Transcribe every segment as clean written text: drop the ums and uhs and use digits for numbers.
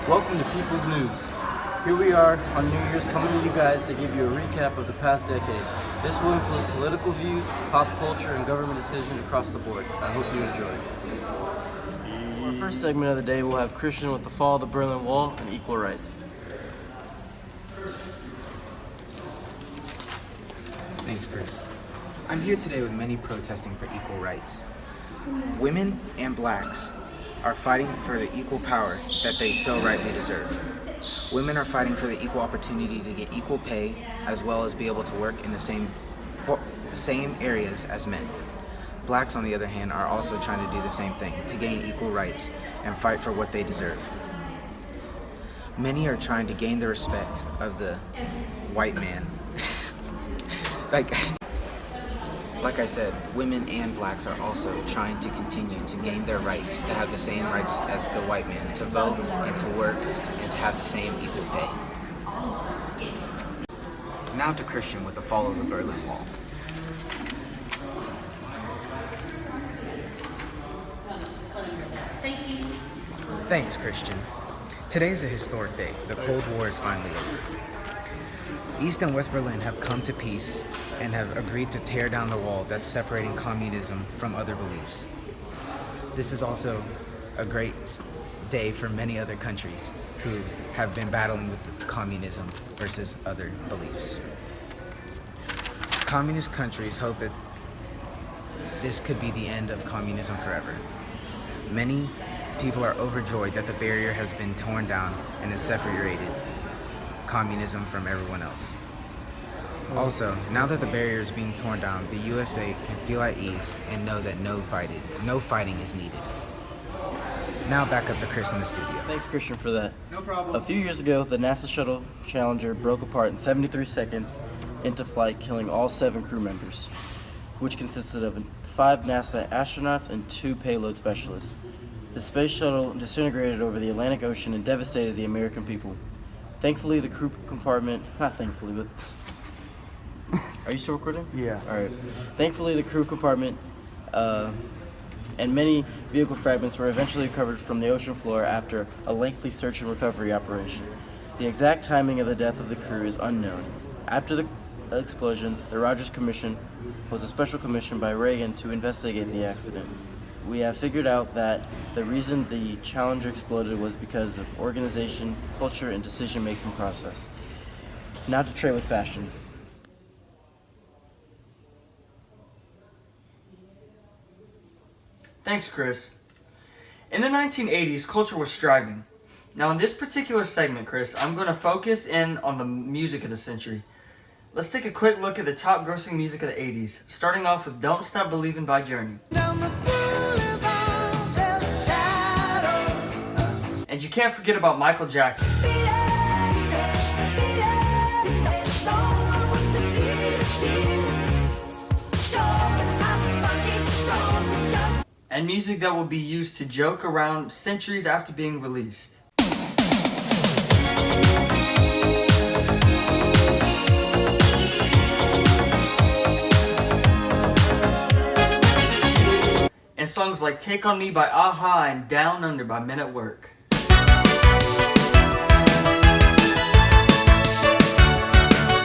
Welcome to People's News. Here we are on New Year's coming to you guys to give you a recap of the past decade. This will include political views, pop culture, and government decisions across the board. I hope you enjoy. Our first segment of the day will have Christian with the fall of the Berlin Wall and equal rights. Thanks, Chris. I'm here today with many protesting for equal rights. Women and blacks are fighting for the equal power that they so rightly deserve. Women are fighting for the equal opportunity to get equal pay as well as be able to work in the same areas as men. Blacks, on the other hand, are also trying to do the same thing, to gain equal rights and fight for what they deserve. Many are trying to gain the respect of the white man. Like I said, women and blacks are also trying to continue to gain their rights, to have the same rights as the white man, to vote and to work and to have the same equal pay. Now to Christian with the fall of the Berlin Wall. Thanks, Christian. Today is a historic day. The Cold War is finally over. East and West Berlin have come to peace and have agreed to tear down the wall that's separating communism from other beliefs. This is also a great day for many other countries who have been battling with communism versus other beliefs. Communist countries hope that this could be the end of communism forever. Many people are overjoyed that the barrier has been torn down and has separated communism from everyone else. Also, now that the barrier is being torn down, the USA can feel at ease and know that no fighting is needed. Now back up to Chris in the studio. Thanks, Christian, for that. No problem. A few years ago, the NASA shuttle Challenger broke apart in 73 seconds into flight, killing all 7 crew members, which consisted of 5 NASA astronauts and 2 payload specialists. The space shuttle disintegrated over the Atlantic Ocean and devastated the American people. Thankfully, the crew compartment, not thankfully, but are you still recording? Yeah. All right. Thankfully, the crew compartment and many vehicle fragments were eventually recovered from the ocean floor after a lengthy search and recovery operation. The exact timing of the death of the crew is unknown. After the explosion, the Rogers Commission was a special commission by Reagan to investigate the accident. We have figured out that the reason the Challenger exploded was because of organization, culture, and decision-making process. Now to Trey with fashion. Thanks, Chris. In the 1980s, culture was striving. Now, in this particular segment, Chris, I'm going to focus in on the music of the century. Let's take a quick look at the top grossing music of the 80s, starting off with Don't Stop Believin' by Journey. And you can't forget about Michael Jackson. And music that will be used to joke around centuries after being released. And songs like Take On Me by a-ha and Down Under by Men at Work.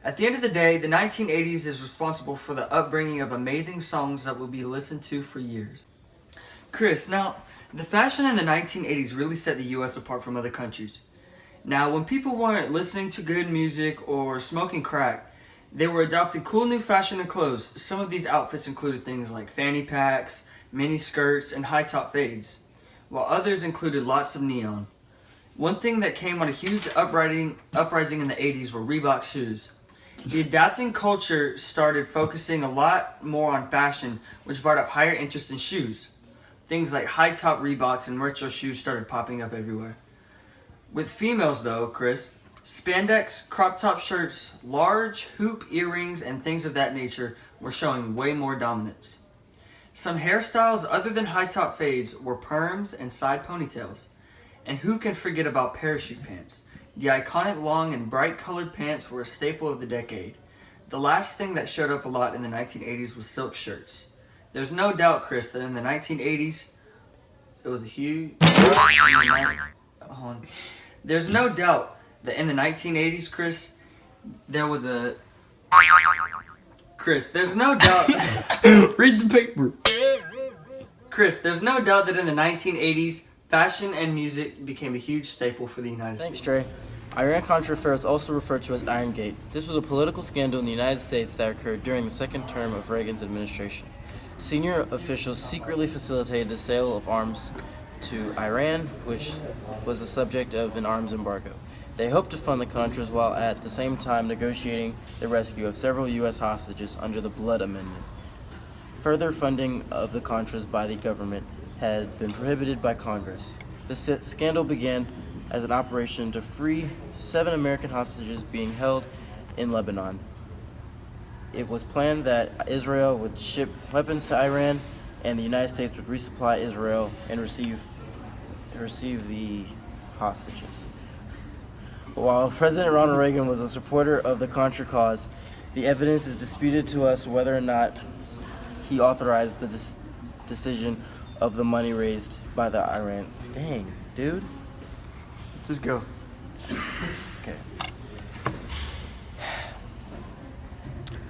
At the end of the day, the 1980s is responsible for the upbringing of amazing songs that will be listened to for years. Chris, now, the fashion in the 1980s really set the US apart from other countries. Now, when people weren't listening to good music or smoking crack, they were adopting cool new fashion and clothes. Some of these outfits included things like fanny packs, mini skirts, and high top fades, while others included lots of neon. One thing that came on a huge uprising in the 80s were Reebok shoes. The adapting culture started focusing a lot more on fashion, which brought up higher interest in shoes. Things like high-top Reeboks and retro shoes started popping up everywhere. With females though, Chris, spandex, crop top shirts, large hoop earrings, and things of that nature were showing way more dominance. Some hairstyles other than high-top fades were perms and side ponytails. And who can forget about parachute pants? The iconic long and bright colored pants were a staple of the decade. The last thing that showed up a lot in the 1980s was silk shirts. There's no doubt, Chris, that in the 1980s, it was a huge... There's no doubt that in the 1980s, Chris, there was a... Chris, there's no doubt... Read the paper. Chris, there's no doubt that in the 1980s, fashion and music became a huge staple for the United Thanks, States. Trey. Iran-Contra affair is also referred to as Irongate. This was a political scandal in the United States that occurred during the second term of Reagan's administration. Senior officials secretly facilitated the sale of arms to Iran, which was the subject of an arms embargo. They hoped to fund the Contras while at the same time negotiating the rescue of several U.S. hostages under the Blood Amendment. Further funding of the Contras by the government had been prohibited by Congress. The scandal began as an operation to free 7 American hostages being held in Lebanon. It was planned that Israel would ship weapons to Iran and the United States would resupply Israel and receive the hostages. While President Ronald Reagan was a supporter of the Contra cause, the evidence is disputed to us whether or not he authorized the decision of the money raised by the Iran. Dang, dude. Just go. Okay.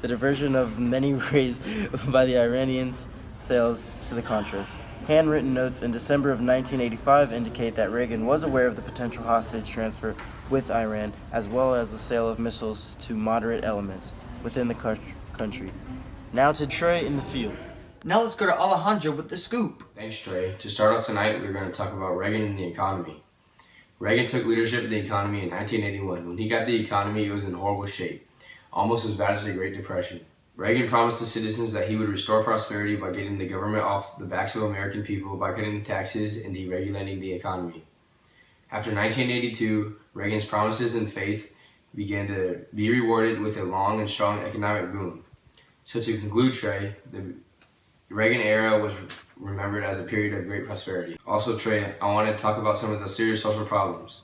The diversion of money raised by the Iranians sales to the Contras. Handwritten notes in December of 1985 indicate that Reagan was aware of the potential hostage transfer with Iran, as well as the sale of missiles to moderate elements within the country. Now to Trey in the field. Now let's go to Alejandro with the scoop. Thanks, Trey. To start off tonight, we're going to talk about Reagan and the economy. Reagan took leadership of the economy in 1981. When he got the economy, it was in horrible shape, almost as bad as the Great Depression. Reagan promised the citizens that he would restore prosperity by getting the government off the backs of American people by cutting taxes and deregulating the economy. After 1982, Reagan's promises and faith began to be rewarded with a long and strong economic boom. So to conclude, Trey, the Reagan era was remembered as a period of great prosperity. Also, Trey, I want to talk about some of the serious social problems.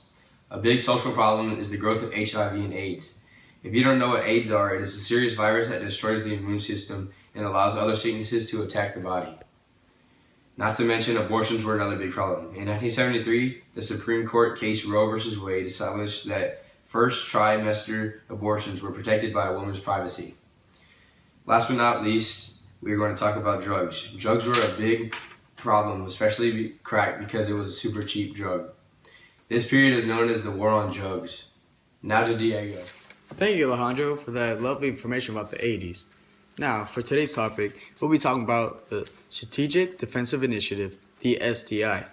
A big social problem is the growth of HIV and AIDS. If you don't know what AIDS are, it is a serious virus that destroys the immune system and allows other sicknesses to attack the body. Not to mention, abortions were another big problem. In 1973, the Supreme Court case Roe v. Wade established that first trimester abortions were protected by a woman's privacy. Last but not least, we are going to talk about drugs. Drugs were a big problem, especially crack, because it was a super cheap drug. This period is known as the War on Drugs. Now to Diego. Thank you, Alejandro, for that lovely information about the 80s. Now, for today's topic, we'll be talking about the Strategic Defensive Initiative, the SDI.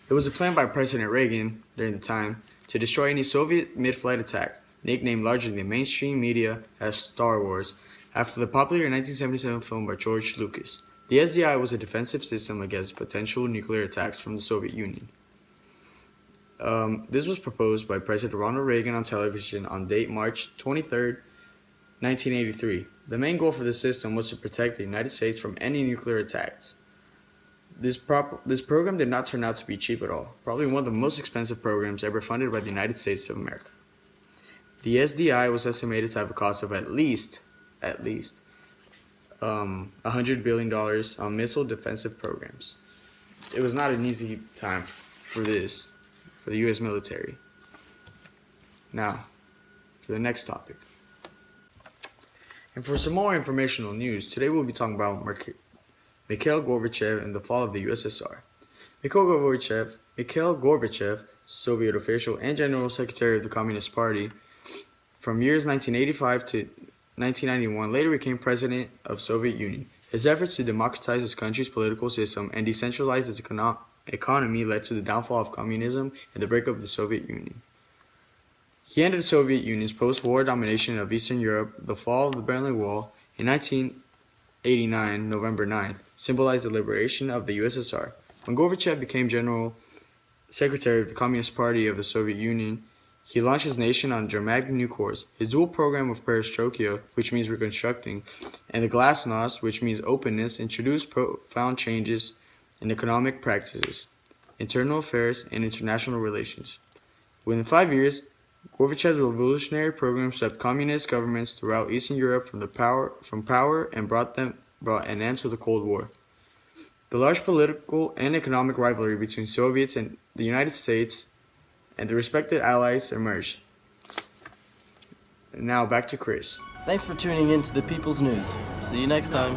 It was a plan by President Reagan during the time to destroy any Soviet mid-flight attacks, nicknamed largely in the mainstream media as Star Wars, after the popular 1977 film by George Lucas. The SDI was a defensive system against potential nuclear attacks from the Soviet Union. This was proposed by President Ronald Reagan on television on date March 23, 1983. The main goal for the system was to protect the United States from any nuclear attacks. This program did not turn out to be cheap at all, probably one of the most expensive programs ever funded by the United States of America. The SDI was estimated to have a cost of at least $100 billion on missile defensive programs. It was not an easy time for the U.S. military. Now, for the next topic. And for some more informational news, today we'll be talking about Mikhail Gorbachev and the fall of the USSR. Mikhail Gorbachev, Soviet official and General Secretary of the Communist Party, from years 1985 to 1991, later became president of Soviet Union. His efforts to democratize his country's political system and decentralize its economy led to the downfall of communism and the breakup of the Soviet Union. He ended the Soviet Union's post-war domination of Eastern Europe. The fall of the Berlin Wall in 1989, November 9th, symbolized the liberation of the USSR. When Gorbachev became General Secretary of the Communist Party of the Soviet Union, he launched his nation on a dramatic new course. His dual program of perestroika, which means reconstructing, and the glasnost, which means openness, introduced profound changes in economic practices, internal affairs, and international relations. Within 5 years, Gorbachev's revolutionary program swept communist governments throughout Eastern Europe from power and brought an end to the Cold War. The large political and economic rivalry between Soviets and the United States and the respected allies emerged. Now back to Chris. Thanks for tuning in to the People's News. See you next time.